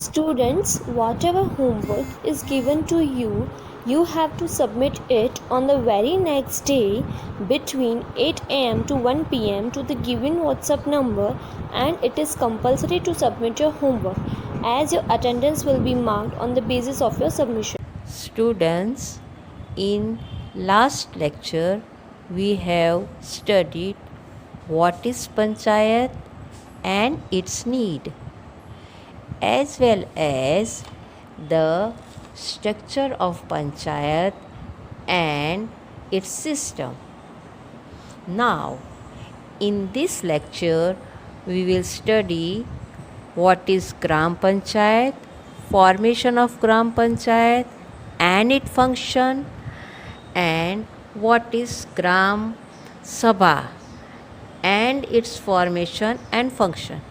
Students, whatever homework is given to you, you have to submit it on the very next day between 8 am to 1 pm to the given WhatsApp number, and it is compulsory to submit your homework as your attendance will be marked on the basis of your submission. Students, in last lecture we have studied what is panchayat and its need, as well as the structure of panchayat and its system. Now, in this lecture, we will study what is Gram Panchayat, formation of Gram Panchayat and its function, and what is Gram Sabha and its formation and function.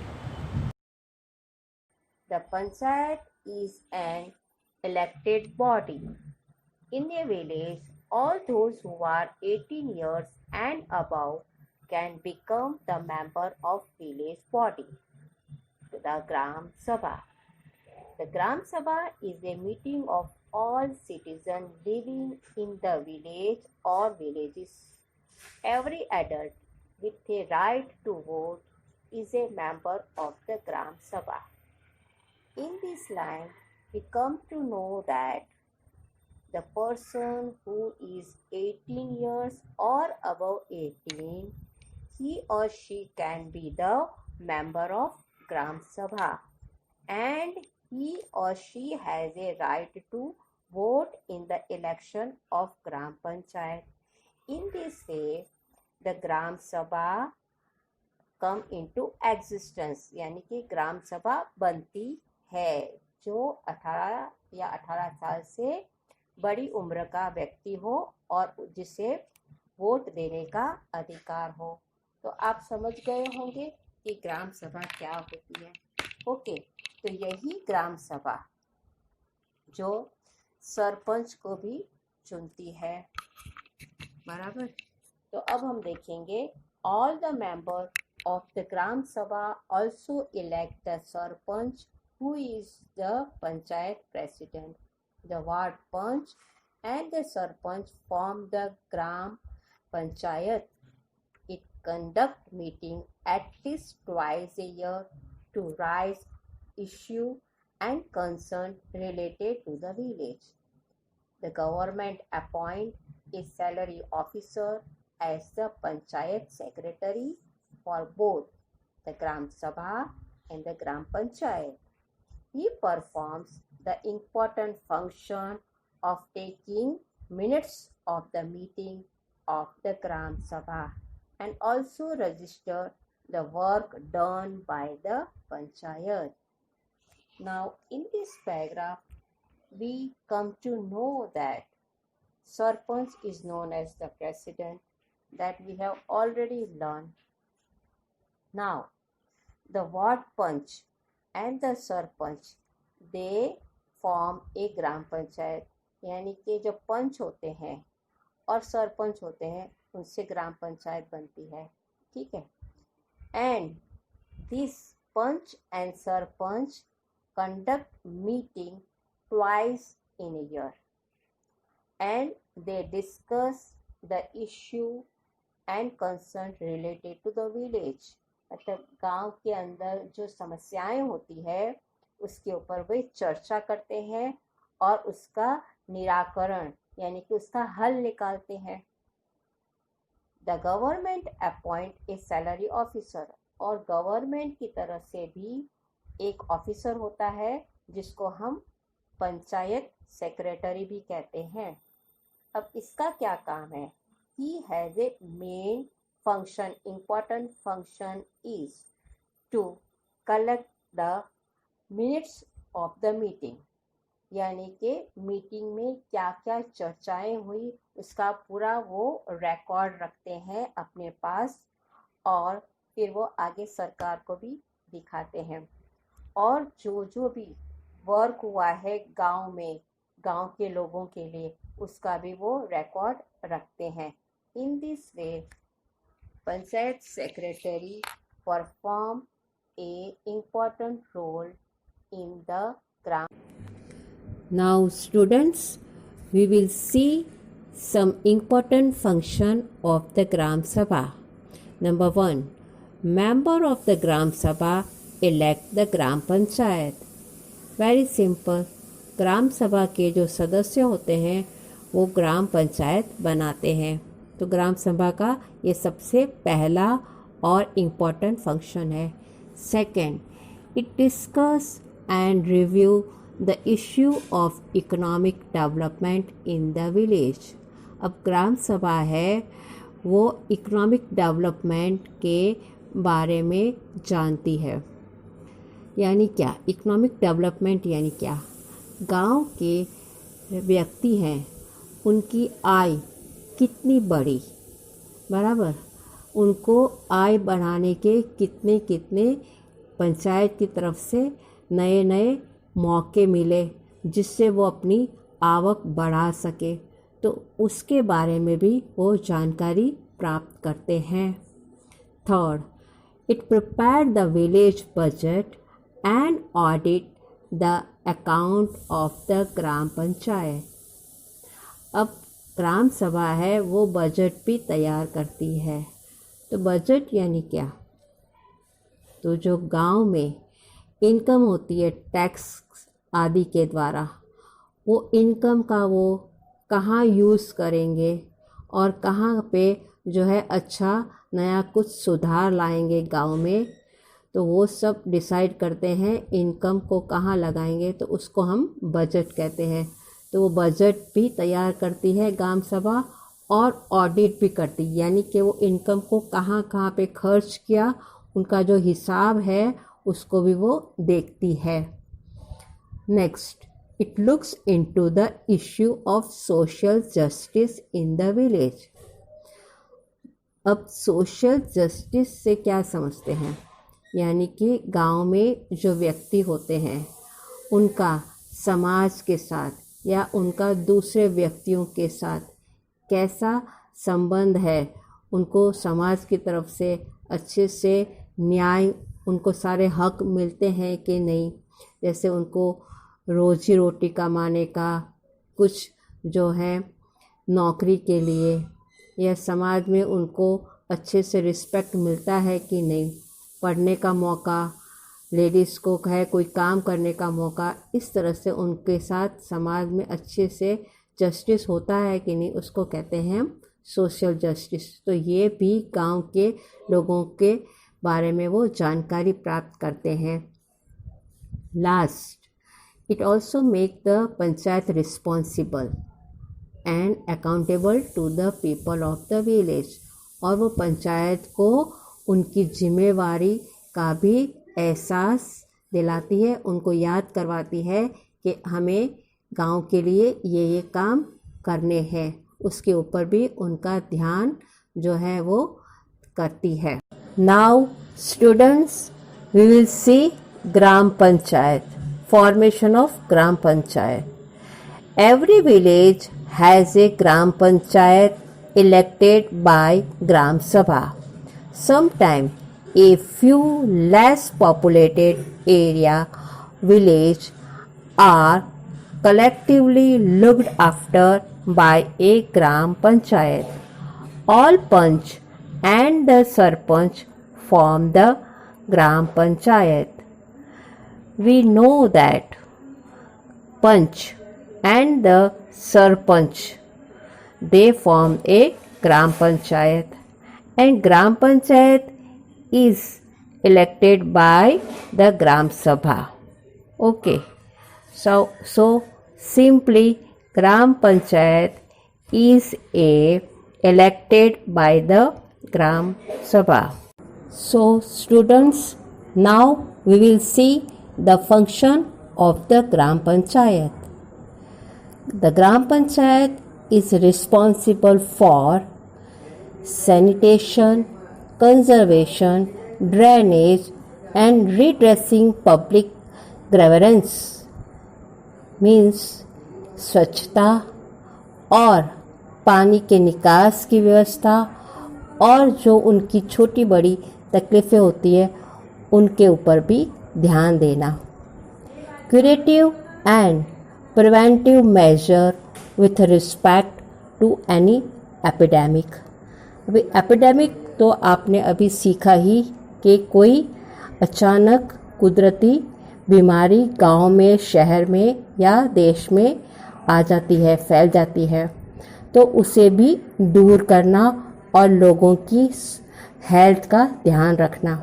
The Panchayat is an elected body. In a village, all those who are 18 years and above can become the member of village body, the Gram Sabha. The Gram Sabha is a meeting of all citizens living in the village or villages. Every adult with a right to vote is a member of the Gram Sabha. In this line, we come to know that the person who is 18 years or above 18, he or she can be the member of Gram Sabha, and he or she has a right to vote in the election of Gram Panchayat. In this way, the Gram Sabha come into existence, यानी कि ग्राम सभा बनती है। जो 18 या 18 साल से बड़ी उम्र का व्यक्ति हो और जिसे वोट देने का अधिकार हो। तो आप समझ गए होंगे कि ग्राम सभा क्या होती है। ओके, तो यही ग्राम सभा जो सरपंच को भी चुनती है, बराबर। तो अब हम देखेंगे, all the member of the Gram Sabha also elect the Sarpanch, who is the Panchayat President. The Ward Panch and the Sarpanch form the Gram Panchayat. It conduct meeting at least twice a year to raise issue and concern related to the village. The government appoint a salary officer as the Panchayat Secretary for both the Gram Sabha and the Gram Panchayat. He performs the important function of taking minutes of the meeting of the Gram Sabha and also register the work done by the Panchayat. Now, in this paragraph, we come to know that Sarpanch is known as the president, that we have already learned. Now, the ward punch and the sarpanch, they form a ग्राम पंचायत, यानी कि जो पंच होते हैं और सरपंच होते हैं उनसे ग्राम पंचायत बनती है, ठीक है। And this panch and sarpanch conduct meeting twice in a year and they discuss the issue and concern related to the village. मतलब गांव के अंदर जो समस्याएं होती है उसके ऊपर वे चर्चा करते हैं और उसका निराकरण यानी कि उसका हल निकालते हैं। The government appoint a salary officer, और गवर्नमेंट की तरफ से भी एक ऑफिसर होता है जिसको हम पंचायत सेक्रेटरी भी कहते हैं। अब इसका क्या काम है? He has a main function, important function is to collect the minutes of the meeting, यानी कि मीटिंग में क्या क्या चर्चाएं हुई उसका पूरा वो रिकॉर्ड रखते हैं अपने पास और फिर वो आगे सरकार को भी दिखाते हैं। और जो भी वर्क हुआ है गांव में गांव के लोगों के लिए उसका भी वो रिकॉर्ड रखते हैं। In this way Panchayat Secretary perform a important role in the Gram. Now students, we will see some important function of the Gram Sabha. Number 1. Member of the Gram Sabha elect the Gram Panchayat. Very simple. ग्राम सभा के जो सदस्य होते हैं वो ग्राम पंचायत बनाते हैं. तो ग्राम सभा का ये सबसे पहला और इम्पॉर्टेंट फंक्शन है. Second, it discuss and review the issue of economic development in the village. अब ग्राम सभा है वो इकोनॉमिक डेवलपमेंट के बारे में जानती है. यानी क्या इकोनॉमिक डेवलपमेंट यानी क्या? गांव के व्यक्ति हैं उनकी आय कितनी बढ़ी, बराबर, उनको आय बढ़ाने के कितने कितने पंचायत की तरफ से नए नए मौके मिले जिससे वो अपनी आवक बढ़ा सके. तो उसके बारे में भी वो जानकारी प्राप्त करते हैं. Third, it prepare the village budget and audit the account of the gram panchayat. अब ग्राम सभा है वो बजट भी तैयार करती है. तो बजट यानी क्या? तो जो गांव में इनकम होती है टैक्स आदि के द्वारा, वो इनकम का वो कहाँ यूज़ करेंगे और कहाँ पे जो है अच्छा नया कुछ सुधार लाएंगे गांव में, तो वो सब डिसाइड करते हैं. इनकम को कहाँ लगाएंगे तो उसको हम बजट कहते हैं. तो वो बजट भी तैयार करती है ग्राम सभा और ऑडिट भी करती है. यानी कि वो इनकम को कहाँ कहाँ पे खर्च किया उनका जो हिसाब है उसको भी वो देखती है. Next, it looks into the issue of social justice in the village. अब सोशल जस्टिस से क्या समझते हैं? यानी कि गांव में जो व्यक्ति होते हैं उनका समाज के साथ या उनका दूसरे व्यक्तियों के साथ कैसा संबंध है, उनको समाज की तरफ से अच्छे से न्याय, उनको सारे हक मिलते हैं कि नहीं. जैसे उनको रोजी रोटी कमाने का, कुछ जो है नौकरी के लिए, या समाज में उनको अच्छे से रिस्पेक्ट मिलता है कि नहीं, पढ़ने का मौका, लेडीज़ को है कोई काम करने का मौका, इस तरह से उनके साथ समाज में अच्छे से जस्टिस होता है कि नहीं, उसको कहते हैं हम सोशल जस्टिस. तो ये भी गांव के लोगों के बारे में वो जानकारी प्राप्त करते हैं. Last, it also make the panchayat responsible and accountable to the people of the village. और वो पंचायत को उनकी जिम्मेवारी का भी एहसास दिलाती है, उनको याद करवाती है कि हमें गांव के लिए ये काम करने हैं. उसके ऊपर भी उनका ध्यान जो है वो करती है. Now students, we will see gram panchayat, formation of gram panchayat. Every village has a gram panchayat elected by Gram Sabha. Sometimes a few less populated area village are collectively looked after by a Gram Panchayat. All Panch and the Sarpanch form the Gram Panchayat. We know that Panch and the Sarpanch, they form a Gram Panchayat, and Gram Panchayat is elected by the Gram Sabha. Okay, so simply Gram Panchayat is elected by the Gram Sabha. So students, now we will see the function of the Gram Panchayat. The Gram Panchayat is responsible for sanitation, conservation, drainage and redressing public grievance. Means स्वच्छता और पानी के निकास की व्यवस्था और जो उनकी छोटी बड़ी तकलीफ़ें होती है उनके ऊपर भी ध्यान देना. curative and preventive measure with respect to any epidemic. अभी एपिडेमिक तो आपने अभी सीखा ही कि कोई अचानक कुदरती बीमारी गांव में, शहर में या देश में आ जाती है, फैल जाती है, तो उसे भी दूर करना और लोगों की हेल्थ का ध्यान रखना.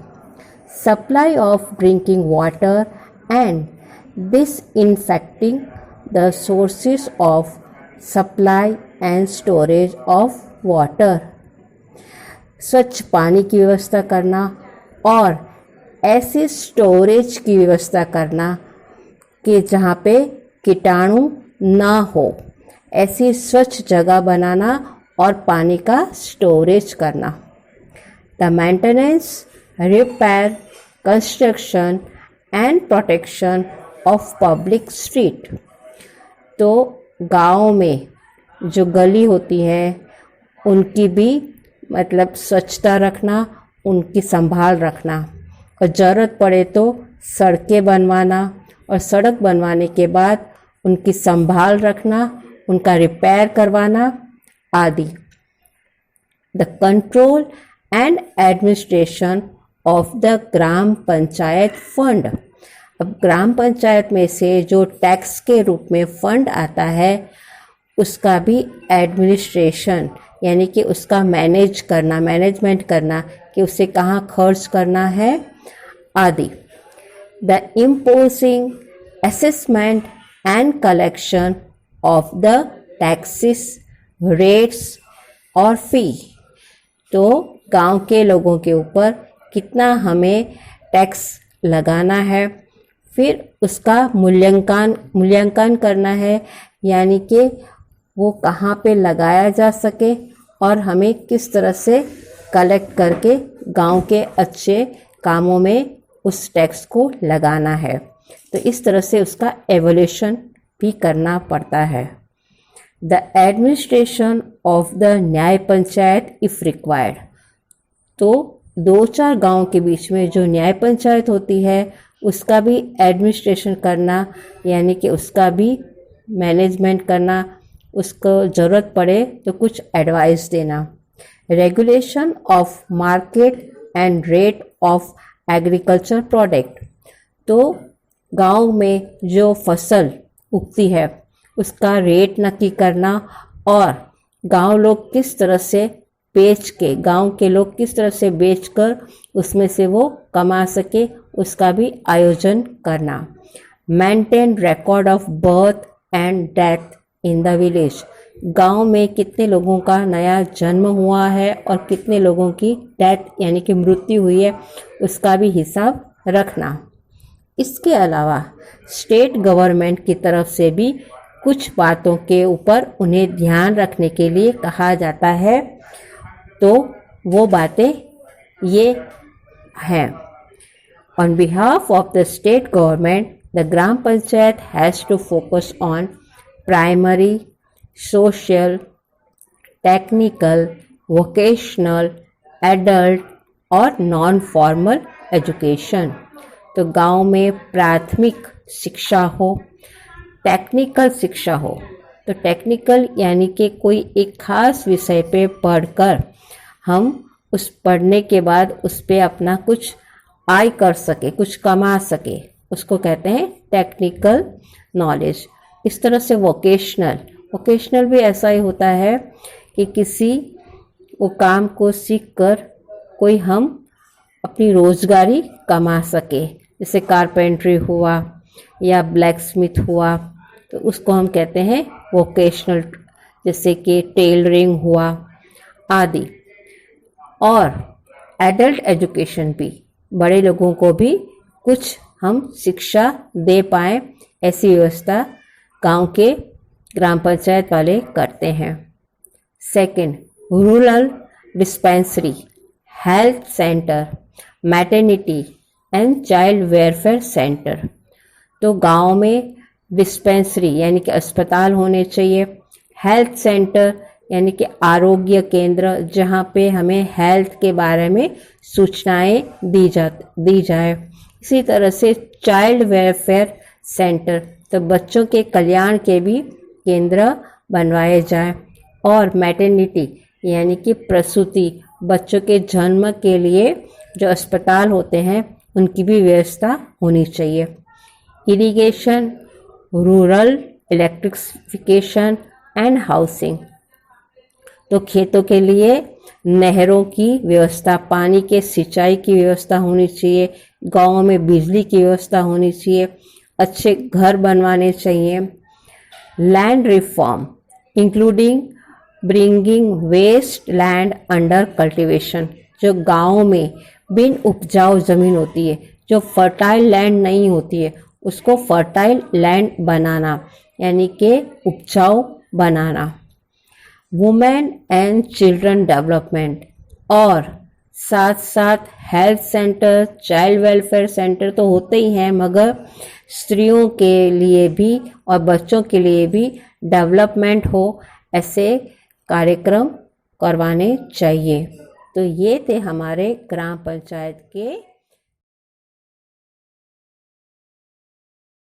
Supply of drinking water and disinfecting the sources of supply and storage of water. स्वच्छ पानी की व्यवस्था करना और ऐसी स्टोरेज की व्यवस्था करना कि जहाँ पे कीटाणु ना हो, ऐसी स्वच्छ जगह बनाना और पानी का स्टोरेज करना. The maintenance, repair, construction and protection of public street. तो गाँव में जो गली होती है उनकी भी मतलब स्वच्छता रखना, उनकी संभाल रखना, और ज़रूरत पड़े तो सड़कें बनवाना और सड़क बनवाने के बाद उनकी संभाल रखना, उनका रिपेयर करवाना आदि. The control and administration of the gram panchayat fund. अब ग्राम पंचायत में से जो टैक्स के रूप में फंड आता है उसका भी एडमिनिस्ट्रेशन यानी कि उसका मैनेजमेंट करना कि उसे कहाँ खर्च करना है आदि. The imposing, assessment and collection of the taxes, rates और फी. तो गांव के लोगों के ऊपर कितना हमें टैक्स लगाना है, फिर उसका मूल्यांकन करना है, यानी कि वो कहाँ पे लगाया जा सके और हमें किस तरह से कलेक्ट करके गांव के अच्छे कामों में उस टैक्स को लगाना है. तो इस तरह से उसका एवोल्यूशन भी करना पड़ता है. द एडमिनिस्ट्रेशन ऑफ द न्याय पंचायत इफ रिक्वायर्ड. तो 2-4 गांव के बीच में जो न्याय पंचायत होती है उसका भी एडमिनिस्ट्रेशन करना यानी कि उसका भी मैनेजमेंट करना, उसको ज़रूरत पड़े तो कुछ एडवाइस देना. Regulation of market and rate of agriculture product. तो गांव में जो फसल उगती है उसका रेट नक्की करना और गांव लोग किस तरह से गांव के लोग किस तरह से बेचकर उसमें से वो कमा सके उसका भी आयोजन करना. Maintain record of birth and death in the village. गांव में कितने लोगों का नया जन्म हुआ है और कितने लोगों की डेथ यानी कि मृत्यु हुई है उसका भी हिसाब रखना. इसके अलावा स्टेट गवर्नमेंट की तरफ से भी कुछ बातों के ऊपर उन्हें ध्यान रखने के लिए कहा जाता है. तो वो बातें ये हैं. On behalf of the state government the gram panchayat has to focus on primary, social, technical, vocational, adult और नॉन फॉर्मल एजुकेशन. तो गांव में प्राथमिक शिक्षा हो, टेक्निकल शिक्षा हो. तो टेक्निकल यानी कि कोई एक खास विषय पे पढ़कर हम उस पढ़ने के बाद उस पे अपना कुछ आय कर सके, कुछ कमा सके, उसको कहते हैं टेक्निकल नॉलेज. इस तरह से वोकेशनल भी ऐसा ही होता है कि किसी वो काम को सीखकर कोई हम अपनी रोजगारी कमा सके, जैसे कारपेंट्री हुआ या ब्लैक स्मिथ हुआ तो उसको हम कहते हैं वोकेशनल, जैसे कि टेलरिंग हुआ आदि. और एडल्ट एजुकेशन भी, बड़े लोगों को भी कुछ हम शिक्षा दे पाएँ ऐसी व्यवस्था गांव के ग्राम पंचायत वाले करते हैं. Second, rural dispensary, health centre, maternity and child welfare centre. तो गांव में डिस्पेंसरी यानी कि अस्पताल होने चाहिए, हेल्थ सेंटर यानी कि आरोग्य केंद्र जहाँ पे हमें हेल्थ के बारे में सूचनाएं दी जाए. इसी तरह से चाइल्ड वेलफेयर सेंटर, तो बच्चों के कल्याण के भी केंद्र बनवाए जाए। और मैटरनिटी यानी कि प्रसूति, बच्चों के जन्म के लिए जो अस्पताल होते हैं उनकी भी व्यवस्था होनी चाहिए। Irrigation, rural electrification and housing, तो खेतों के लिए नहरों की व्यवस्था, पानी के सिंचाई की व्यवस्था होनी चाहिए, गाँव में बिजली की व्यवस्था होनी चाहिए, अच्छे घर बनवाने चाहिए। Land reform including bringing waste land under cultivation, जो गाँव में बिन उपजाऊ ज़मीन होती है, जो फर्टाइल लैंड नहीं होती है, उसको फर्टाइल लैंड बनाना यानी कि उपजाऊ बनाना। वुमेन एंड चिल्ड्रन डेवलपमेंट, और साथ साथ health centre, child welfare centre तो होते ही हैं, मगर स्त्रियों के लिए भी और बच्चों के लिए भी डेवलपमेंट हो, ऐसे कार्यक्रम करवाने चाहिए। तो ये थे हमारे ग्राम पंचायत के